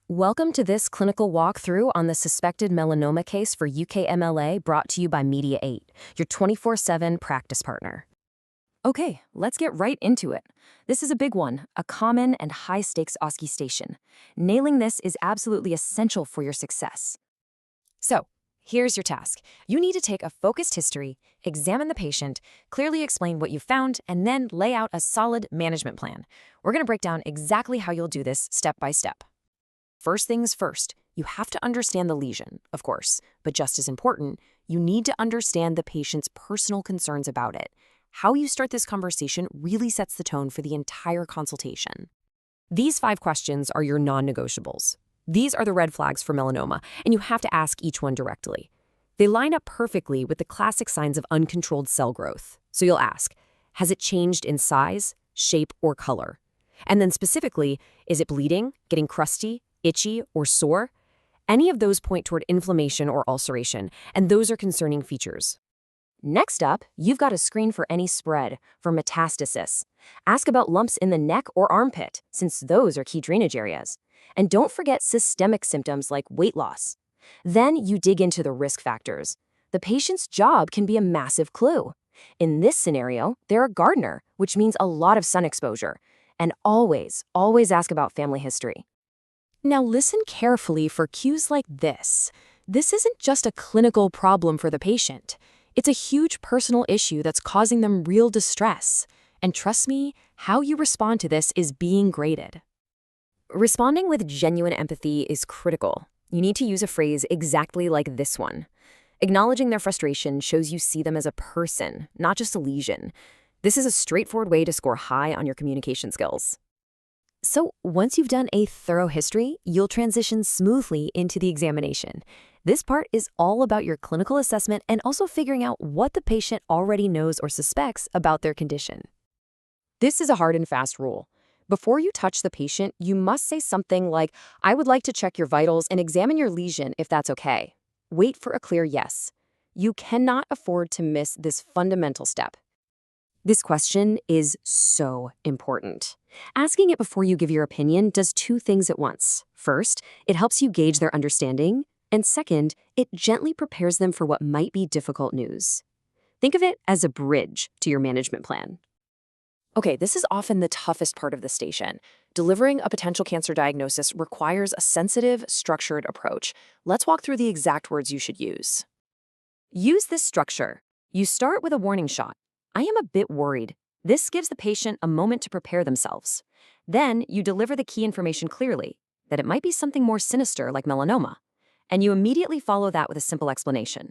Welcome to this clinical walkthrough on the suspected melanoma case for UKMLA brought to you by Media 8, your 24/7 practice partner. Okay, let's get right into it. This is a big one, a common and high-stakes OSCE station. Nailing this is absolutely essential for your success. So, here's your task. You need to take a focused history, examine the patient, clearly explain what you found, and then lay out a solid management plan. We're going to break down exactly how you'll do this step by step. First things first, you have to understand the lesion, of course, but just as important, you need to understand the patient's personal concerns about it. How you start this conversation really sets the tone for the entire consultation. These 5 questions are your non-negotiables. These are the red flags for melanoma, and you have to ask each one directly. They line up perfectly with the classic signs of uncontrolled cell growth. So you'll ask, has it changed in size, shape, or color? And then specifically, is it bleeding, getting crusty, itchy, or sore? Any of those point toward inflammation or ulceration, and those are concerning features. Next up, you've got to screen for any spread, for metastasis. Ask about lumps in the neck or armpit, since those are key drainage areas. And don't forget systemic symptoms like weight loss. Then you dig into the risk factors. The patient's job can be a massive clue. In this scenario, they're a gardener, which means a lot of sun exposure. And always ask about family history. Now listen carefully for cues like this. This isn't just a clinical problem for the patient. It's a huge personal issue that's causing them real distress. And trust me, how you respond to this is being graded. Responding with genuine empathy is critical. You need to use a phrase exactly like this one. Acknowledging their frustration shows you see them as a person, not just a lesion. This is a straightforward way to score high on your communication skills. So once you've done a thorough history, you'll transition smoothly into the examination. This part is all about your clinical assessment and also figuring out what the patient already knows or suspects about their condition. This is a hard and fast rule. Before you touch the patient, you must say something like, "I would like to check your vitals and examine your lesion if that's okay." Wait for a clear yes. You cannot afford to miss this fundamental step. This question is so important. Asking it before you give your opinion does 2 things at once. First, it helps you gauge their understanding, and second, it gently prepares them for what might be difficult news. Think of it as a bridge to your management plan. Okay, this is often the toughest part of the station. Delivering a potential cancer diagnosis requires a sensitive, structured approach. Let's walk through the exact words you should use. Use this structure. You start with a warning shot. I am a bit worried. This gives the patient a moment to prepare themselves. Then you deliver the key information clearly, that it might be something more sinister like melanoma, and you immediately follow that with a simple explanation.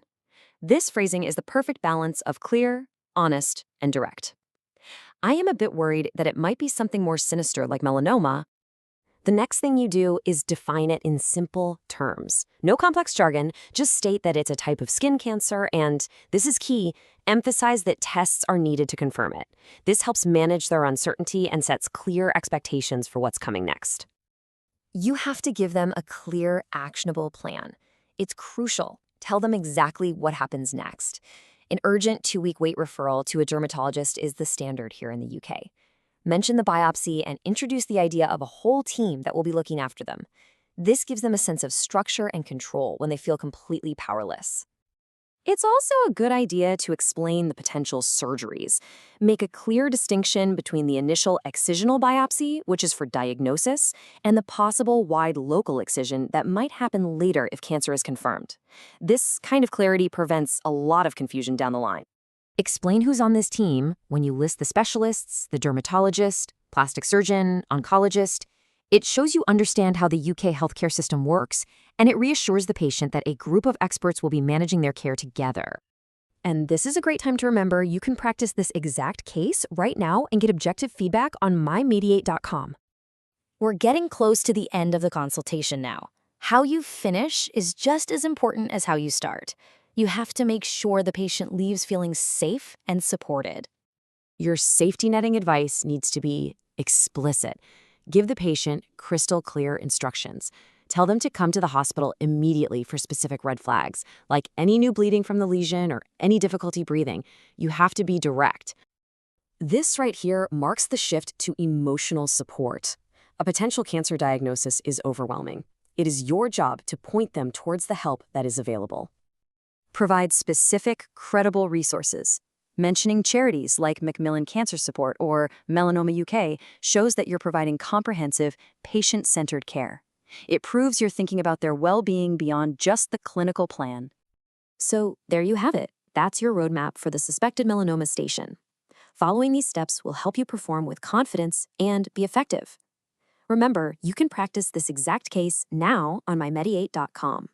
This phrasing is the perfect balance of clear, honest, and direct. I am a bit worried that it might be something more sinister like melanoma. The next thing you do is define it in simple terms. No complex jargon, just state that it's a type of skin cancer and, this is key, emphasize that tests are needed to confirm it. This helps manage their uncertainty and sets clear expectations for what's coming next. You have to give them a clear, actionable plan. It's crucial. Tell them exactly what happens next. An urgent 2-week wait referral to a dermatologist is the standard here in the UK. Mention the biopsy and introduce the idea of a whole team that will be looking after them. This gives them a sense of structure and control when they feel completely powerless. It's also a good idea to explain the potential surgeries. Make a clear distinction between the initial excisional biopsy, which is for diagnosis, and the possible wide local excision that might happen later if cancer is confirmed. This kind of clarity prevents a lot of confusion down the line. Explain who's on this team when you list the specialists, the dermatologist, plastic surgeon, oncologist. It shows you understand how the UK healthcare system works, and it reassures the patient that a group of experts will be managing their care together. And this is a great time to remember you can practice this exact case right now and get objective feedback on mymediate.com. We're getting close to the end of the consultation now. How you finish is just as important as how you start. You have to make sure the patient leaves feeling safe and supported. Your safety netting advice needs to be explicit. Give the patient crystal clear instructions. Tell them to come to the hospital immediately for specific red flags, like any new bleeding from the lesion or any difficulty breathing. You have to be direct. This right here marks the shift to emotional support. A potential cancer diagnosis is overwhelming. It is your job to point them towards the help that is available. Provide specific, credible resources. Mentioning charities like Macmillan Cancer Support or Melanoma UK shows that you're providing comprehensive, patient-centered care. It proves you're thinking about their well-being beyond just the clinical plan. So there you have it. That's your roadmap for the suspected melanoma station. Following these steps will help you perform with confidence and be effective. Remember, you can practice this exact case now on mymedi8.com.